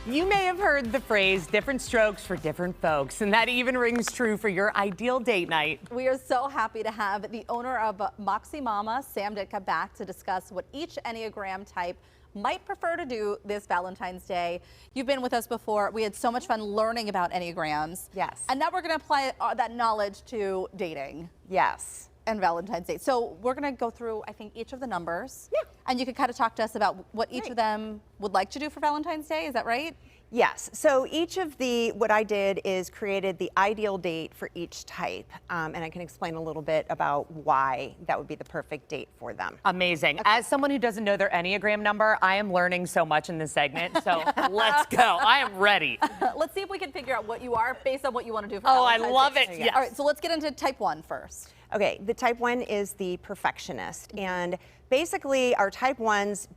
You may have heard the phrase, different strokes for different folks, and that even rings true for your ideal date night. We are so happy to have the owner of Moxie Mama, Sam Ditka, back to discuss what each Enneagram type might prefer to do this Valentine's Day. You've been with us before. We had so much fun learning about Enneagrams. Yes. And now we're going to apply that knowledge to dating. Yes. And Valentine's Day. So we're going to go through, I think, each of the numbers. Yeah. And you could kind of talk to us about what each of them would like to do for Valentine's Day. Is that right? Yes. So each of what I did is created the ideal date for each type. And I can explain a little bit about why that would be the perfect date for them. Amazing. Okay. As someone who doesn't know their Enneagram number, I am learning so much in this segment. So let's go. I am ready. Let's see if we can figure out what you are based on what you want to do for Valentine's Day. I love it. Yes. All right. So let's get into type 1 first. Okay. The type 1 is the perfectionist. And basically our type 1s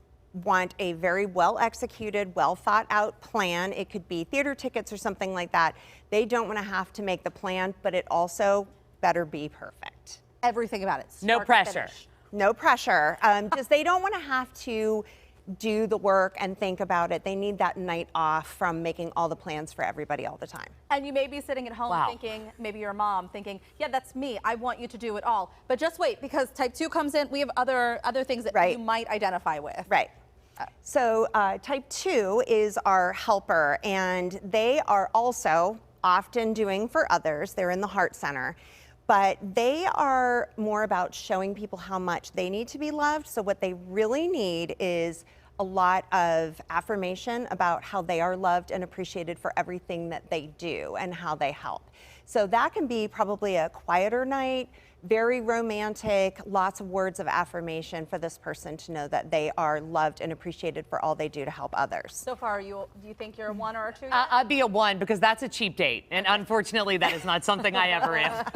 want a very well executed, well thought out plan. It could be theater tickets or something like that. They don't want to have to make the plan, but it also better be perfect. Everything about it. No pressure. No pressure. Just they don't want to have to do the work and think about it. They need that night off from making all the plans for everybody all the time. And you may be sitting at home thinking, maybe your mom thinking, yeah, that's me. I want you to do it all. But just wait, because type 2 comes in. We have other things that you might identify with. Right. So type 2 is our helper, and they are also often doing for others. They're in the heart center, but they are more about showing people how much they need to be loved. So what they really need is a lot of affirmation about how they are loved and appreciated for everything that they do and how they help. So that can be probably a quieter night, very romantic, lots of words of affirmation for this person to know that they are loved and appreciated for all they do to help others. So far, do you think you're a 1 or a 2? I'd be a 1 because that's a cheap date. And unfortunately, that is not something I ever am.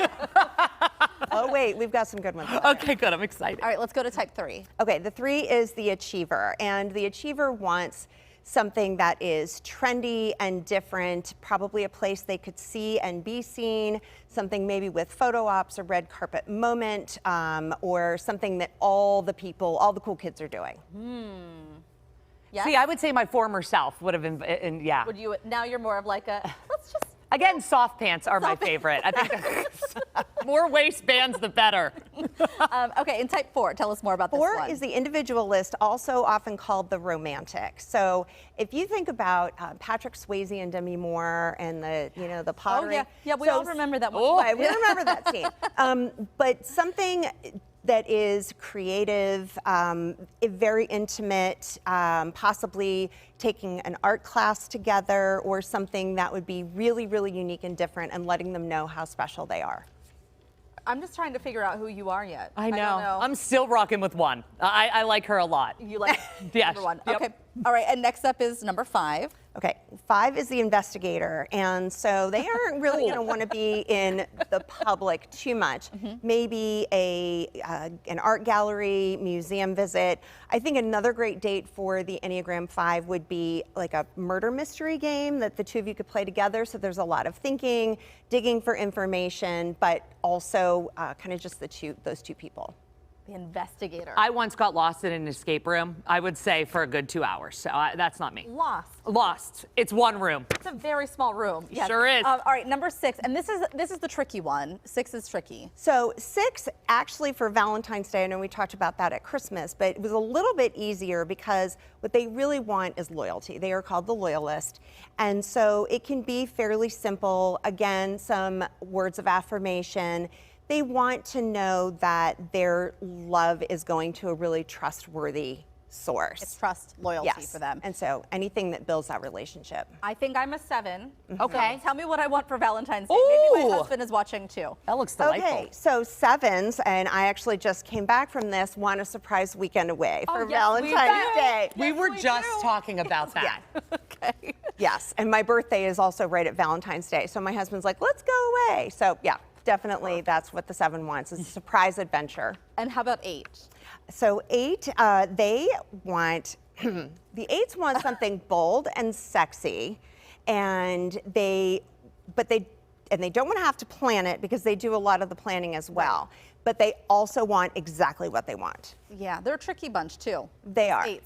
Oh, wait, we've got some good ones. Okay, good. I'm excited. All right, let's go to type 3. Okay, the 3 is the achiever. And the achiever wants something that is trendy and different, probably a place they could see and be seen, something maybe with photo ops, a red carpet moment, or something that all the cool kids are doing. Yeah. See, I would say my former self would have been, yeah. Would you, now you're more of like a, let's just. Again, soft pants are my favorite. I think more waistbands, the better. Okay, in type 4, tell us more about this one. 4 is the individualist, also often called the romantic. So if you think about Patrick Swayze and Demi Moore and the pottery. Oh, yeah, we all remember that one. Oh, we remember that scene. But something that is creative, very intimate, possibly taking an art class together or something that would be really, really unique and different and letting them know how special they are. I'm just trying to figure out who you are yet. I know. don't know. I'm still rocking with 1. I like her a lot. You like Yes. number 1. Yep. Okay. All right, and next up is number 5. Okay, 5 is the investigator, and so they aren't really going to want to be in the public too much. Maybe an art gallery, museum visit. I think another great date for the Enneagram 5 would be like a murder mystery game that the two of you could play together. So there's a lot of thinking, digging for information, but also kind of just those two people. The investigator. I once got lost in an escape room, I would say, for a good 2 hours. So that's not me. Lost. It's 1 room. It's a very small room. Yes. Sure is. All right, number 6, and this is the tricky one. 6 is tricky. So 6, actually for Valentine's Day, I know we talked about that at Christmas, but it was a little bit easier because what they really want is loyalty. They are called the loyalist. And so it can be fairly simple. Again, some words of affirmation. They want to know that their love is going to a really trustworthy source. It's trust, loyalty for them. And so anything that builds that relationship. I think I'm a 7. Okay. So tell me what I want for Valentine's Day. Maybe my husband is watching too. That looks delightful. Okay, so 7s, and I actually just came back from this, want a surprise weekend away for Valentine's Day. We were just talking about that. Okay. Yes, and my birthday is also right at Valentine's Day. So my husband's like, let's go away. So yeah, definitely that's what the 7 wants, is a surprise adventure. And how about 8? So 8, they want, the 8s want something bold and sexy, and they don't want to have to plan it because they do a lot of the planning as well. But they also want exactly what they want. Yeah, they're a tricky bunch too. They are. 8s.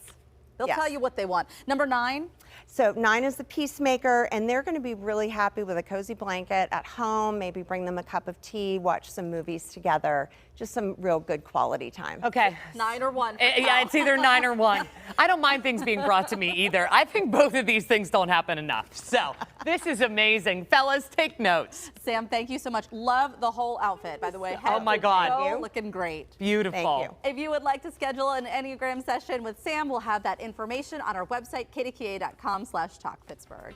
They'll tell you what they want. Number 9? So 9 is the peacemaker, and they're going to be really happy with a cozy blanket at home, maybe bring them a cup of tea, watch some movies together, just some real good quality time. Okay. 9 or 1. Yeah, it's either 9 or 1. I don't mind things being brought to me either. I think both of these things don't happen enough. So this is amazing. Fellas, take notes. Sam, thank you so much. Love the whole outfit, by the way. Oh my God. So looking great. Beautiful. Thank you. If you would like to schedule an Enneagram session with Sam, we'll have that information on our website, kdka.com/talkpittsburgh.